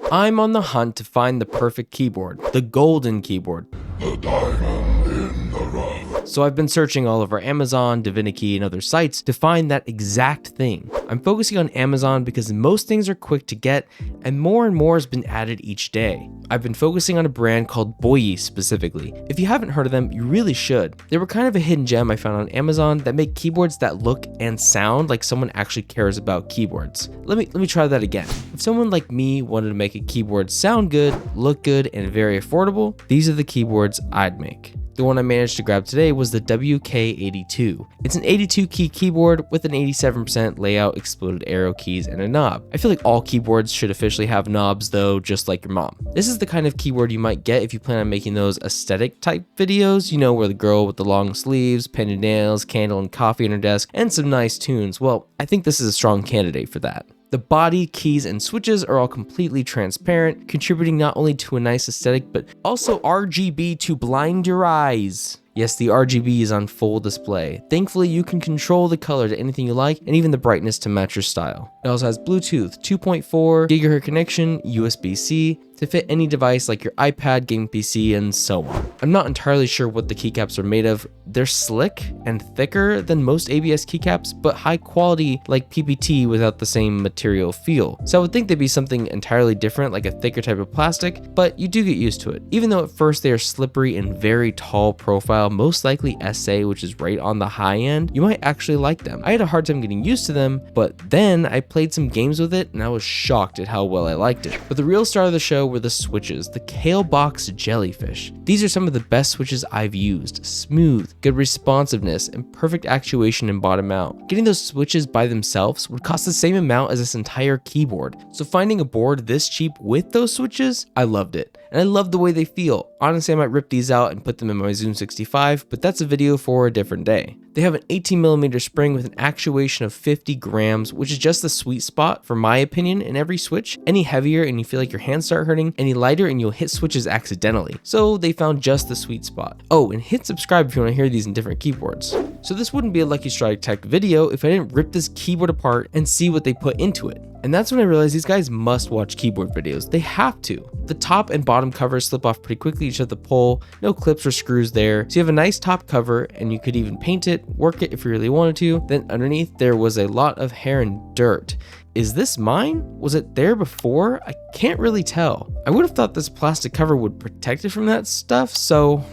I'm on the hunt to find the perfect keyboard, the golden keyboard. The diamond in the rough. So I've been searching all over Amazon, Divinity, and other sites to find that exact thing. I'm focusing on Amazon because most things are quick to get and more has been added each day. I've been focusing on a brand called Boyi specifically. If you haven't heard of them, you really should. They were kind of a hidden gem I found on Amazon that make keyboards that look and sound like someone actually cares about keyboards. Let me try that again. If someone like me wanted to make a keyboard sound good, look good, and very affordable, these are the keyboards I'd make. The one I managed to grab today was the WK82. It's an 82 key keyboard with an 87% layout, exploded arrow keys, and a knob. I feel like all keyboards should officially have knobs though, just like your mom. This is the kind of keyboard you might get if you plan on making those aesthetic type videos, you know, where the girl with the long sleeves, painted nails, candle and coffee on her desk, and some nice tunes. Well, I think this is a strong candidate for that. The body, keys, and switches are all completely transparent, contributing not only to a nice aesthetic, but also RGB to blind your eyes. Yes, the RGB is on full display. Thankfully, you can control the color to anything you like and even the brightness to match your style. It also has Bluetooth, 2.4 GHz connection, USB-C, to fit any device like your iPad, game PC, and so on. I'm not entirely sure what the keycaps are made of. They're slick and thicker than most ABS keycaps, but high quality like PPT without the same material feel. So I would think they'd be something entirely different, like a thicker type of plastic, but you do get used to it. Even though at first they are slippery and very tall profile, most likely SA, which is right on the high end, you might actually like them. I had a hard time getting used to them, but then I played some games with it and I was shocked at how well I liked it. But the real star of the show were the switches, the Kailh box jellyfish. These are some of the best switches I've used. Smooth, good responsiveness, and perfect actuation and bottom out. Getting those switches by themselves would cost the same amount as this entire keyboard. So finding a board this cheap with those switches, I loved it. And I love the way they feel. Honestly, I might rip these out and put them in my Zoom 65, but that's a video for a different day. They have an 18mm spring with an actuation of 50 grams, which is just the sweet spot, for my opinion, in every switch. Any heavier and you feel like your hands start hurting, any lighter and you'll hit switches accidentally. So they found just the sweet spot. Oh, and hit subscribe if you want to hear these in different keyboards. So this wouldn't be a Lucky Strike Tech video if I didn't rip this keyboard apart and see what they put into it. And that's when I realized these guys must watch keyboard videos. They have to. The top and bottom covers slip off pretty quickly each at the pole, no clips or screws there. So you have a nice top cover and you could even paint it, work it if you really wanted to. Then underneath there was a lot of hair and dirt. Is this mine? Was it there before? I can't really tell. I would have thought this plastic cover would protect it from that stuff, so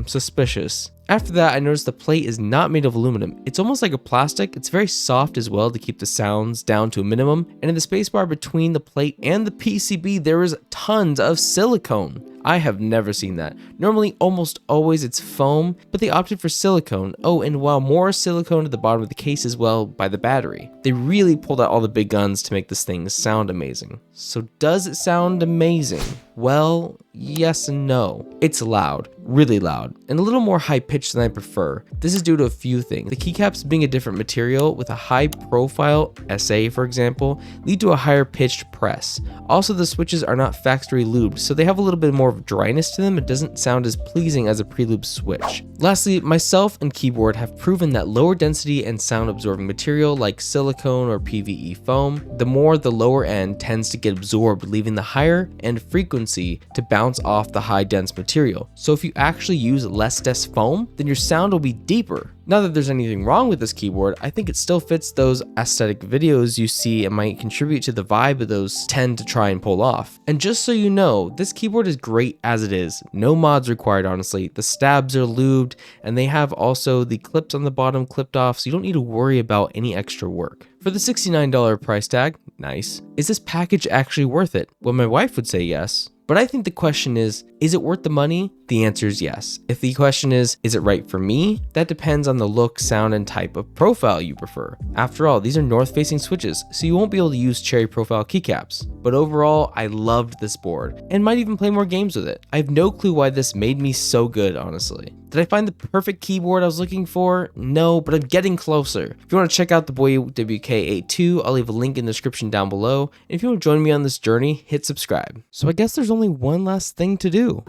suspicious. After that, I noticed the plate is not made of aluminum. It's almost like a plastic. It's very soft as well to keep the sounds down to a minimum. And in the spacebar between the plate and the PCB, there is tons of silicone. I have never seen that. Normally, almost always it's foam, but they opted for silicone. Oh, and while more silicone at the bottom of the case as well by the battery. They really pulled out all the big guns to make this thing sound amazing. So does it sound amazing? Well, yes and no. It's loud, really loud, and a little more high pitched than I prefer. This is due to a few things. The keycaps being a different material with a high profile, SA for example, lead to a higher pitched press. Also, the switches are not factory lubed, so they have a little bit more of dryness to them. It doesn't sound as pleasing as a pre-lubed switch. Lastly, myself and keyboard have proven that lower density and sound absorbing material like silicone or PVE foam, the more the lower end tends to get absorbed, leaving the higher end frequency to bounce off the high dense material. So if you actually use less dense foam, then your sound will be deeper. Not that there's anything wrong with this keyboard, I think it still fits those aesthetic videos you see and might contribute to the vibe of those tend to try and pull off. And just so you know, this keyboard is great as it is. No mods required, honestly. The stabs are lubed and they have also the clips on the bottom clipped off, so you don't need to worry about any extra work. For the $69 price tag, nice. Is this package actually worth it? Well, my wife would say yes. But I think the question is it worth the money? The answer is yes. If the question is it right for me? That depends on the look, sound, and type of profile you prefer. After all, these are north-facing switches, so you won't be able to use cherry profile keycaps. But overall, I loved this board, and might even play more games with it. I have no clue why this made me so good, honestly. Did I find the perfect keyboard I was looking for? No, but I'm getting closer. If you want to check out the Boyi WK82, I'll leave a link in the description down below. And if you want to join me on this journey, hit subscribe. So I guess there's only one last thing to do.